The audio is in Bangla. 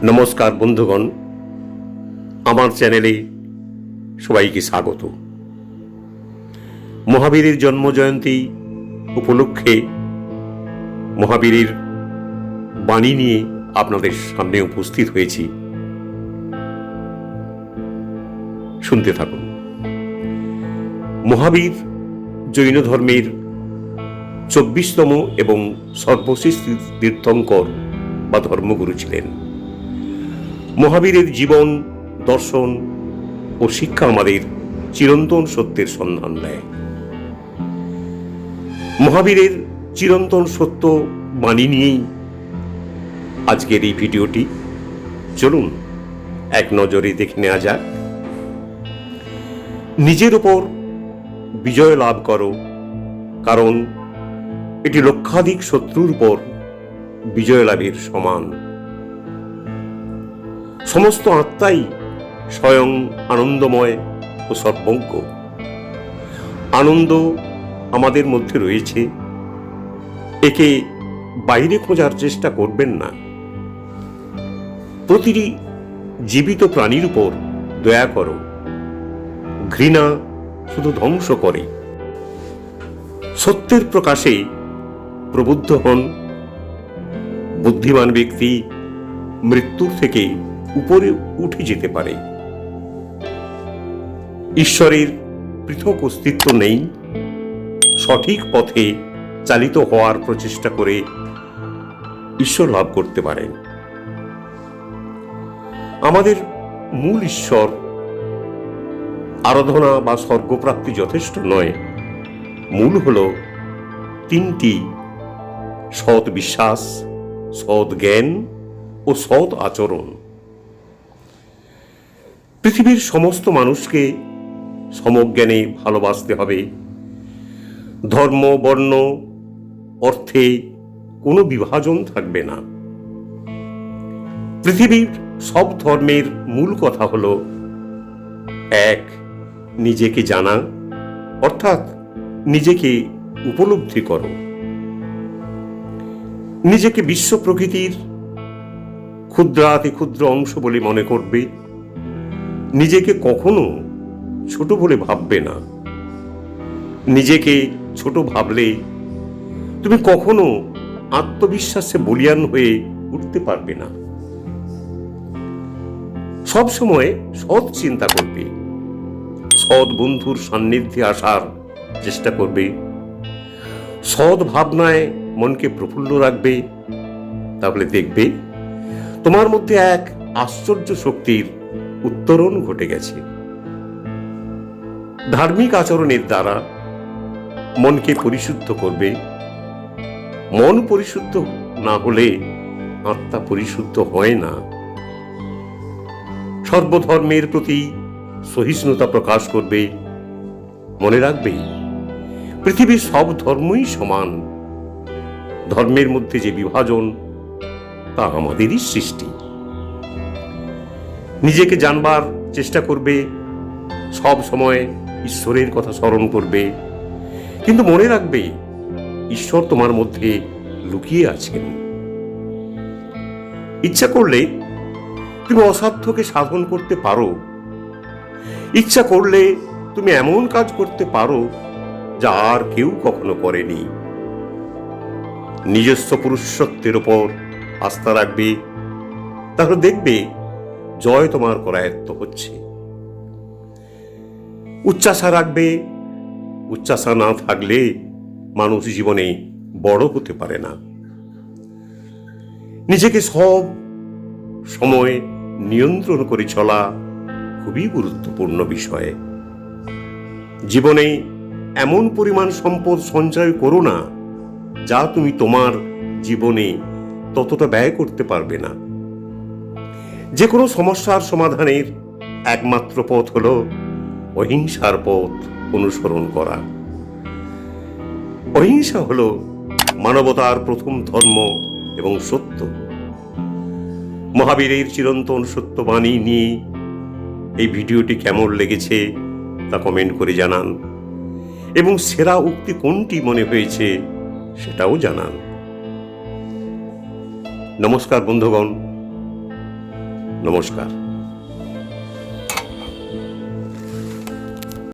নমস্কার বন্ধুগণ, আমার চ্যানেলে সবাইকে স্বাগত। মহাবীরের জন্মজয়ন্তী উপলক্ষে মহাবীরের বাণী নিয়ে আপনাদের সামনে উপস্থিত হয়েছি। শুনতে থাকুন। মহাবীর জৈন ধর্মের 24তম এবং সর্বশেষ তীর্থঙ্কর বা ধর্মগুরু ছিলেন। মহাবীরের জীবন, দর্শন ও শিক্ষা আমাদের চিরন্তন সত্যের সন্ধান দেয়। মহাবীরের চিরন্তন সত্য বাণী নিয়েই আজকের এই ভিডিওটি। চলুন এক নজরে দেখে নেওয়া যাক। নিজের ওপর বিজয় লাভ করো, কারণ এটি লক্ষাধিক শত্রুর উপর বিজয় লাভের সমান। সমস্ত আত্মাই স্বয়ং আনন্দময় ও সর্বজ্ঞ। আনন্দ আমাদের মধ্যে রয়েছে, একে বাইরে খোঁজার চেষ্টা করবেন না। প্রতিটি জীবিত প্রাণীর উপর দয়া করো। ঘৃণা শুধু ধ্বংস করে। সত্যের প্রকাশে প্রবুদ্ধ হন। বুদ্ধিমান ব্যক্তি মৃত্যুর থেকে উপরে উঠে যেতে পারে। ঈশ্বরের পৃথক অস্তিত্ব নেই। সঠিক পথে চালিত হওয়ার প্রচেষ্টা করে ঈশ্বর লাভ করতে পারেন। আমাদের মূল ঈশ্বর আরাধনা বা স্বর্গপ্রাপ্তি যথেষ্ট নয়। মূল হল তিনটি: সৎ বিশ্বাস, সৎ জ্ঞান ও সৎ আচরণ। পৃথিবীর সমস্ত মানুষকে সমজ্ঞানে ভালোবাসতে হবে। ধর্ম, বর্ণ, অর্থে কোনো বিভাজন থাকবে না। পৃথিবীর সব ধর্মের মূল কথা হল এক, নিজেকে জানা, অর্থাৎ নিজেকে উপলব্ধি করো। নিজেকে বিশ্ব প্রকৃতির ক্ষুদ্রাতি ক্ষুদ্র অংশ বলে মনে করবে। নিজেকে কখনো ছোট বলে ভাববে না। নিজেকে ছোট ভাবলে তুমি কখনো আত্মবিশ্বাসে বলীয়ান হয়ে উঠতে পারবে না। সব সময় সৎ চিন্তা করবে। সৎ বন্ধুর সান্নিধ্যে আসার চেষ্টা করবে। সৎ ভাবনায় মনকে প্রফুল্ল রাখবে। তাহলে দেখবে তোমার মধ্যে এক আশ্চর্য শক্তির উত্তরণ ঘটে গেছে। ধার্মিক আচরণের দ্বারা মনকে পরিশুদ্ধ করবে। মন পরিশুদ্ধ না হলে আত্মা পরিশুদ্ধ হয় না। সর্বধর্মের প্রতি সহিষ্ণুতা প্রকাশ করবে। মনে রাখবে, পৃথিবীর সব ধর্মই সমান। ধর্মের মধ্যে যে বিভাজন, তা আমাদেরই সৃষ্টি। নিজেকে জানবার চেষ্টা করবে। সব সময় ঈশ্বরের কথা স্মরণ করবে। কিন্তু মনে রাখবে, ঈশ্বর তোমার মধ্যে লুকিয়ে আছেন। ইচ্ছা করলে তুমি অসাধ্যকে সাধন করতে পারো। ইচ্ছা করলে তুমি এমন কাজ করতে পারো যা আর কেউ কখনো করেনি। নিজস্ব পুরুষত্বের উপর আস্থা রাখবে। তাহলে দেখবে জয় তোমার করায়ত্ত হচ্ছে। উচ্চাশা রাখবে। উচ্চাশা না থাকলে মানুষ জীবনে বড় হতে পারে না। নিজেকে সব সময় নিয়ন্ত্রণ করে চলা খুবই গুরুত্বপূর্ণ বিষয়। জীবনে এমন পরিমাণ সম্পদ সঞ্চয় করো না যা তুমি তোমার জীবনে ততটা ব্যয় করতে পারবে না। যে কোনো সমস্যার সমাধানের একমাত্র পথ হল অহিংসার পথ অনুসরণ করা। অহিংসা হল মানবতার প্রথম ধর্ম এবং সত্য। মহাবীরের চিরন্তন সত্যবাণী নিয়ে এই ভিডিওটি কেমন লেগেছে তা কমেন্ট করে জানান, এবং সেরা উক্তি কোনটি মনে হয়েছে সেটাও জানান। নমস্কার বন্ধুগণ, নমস্কার।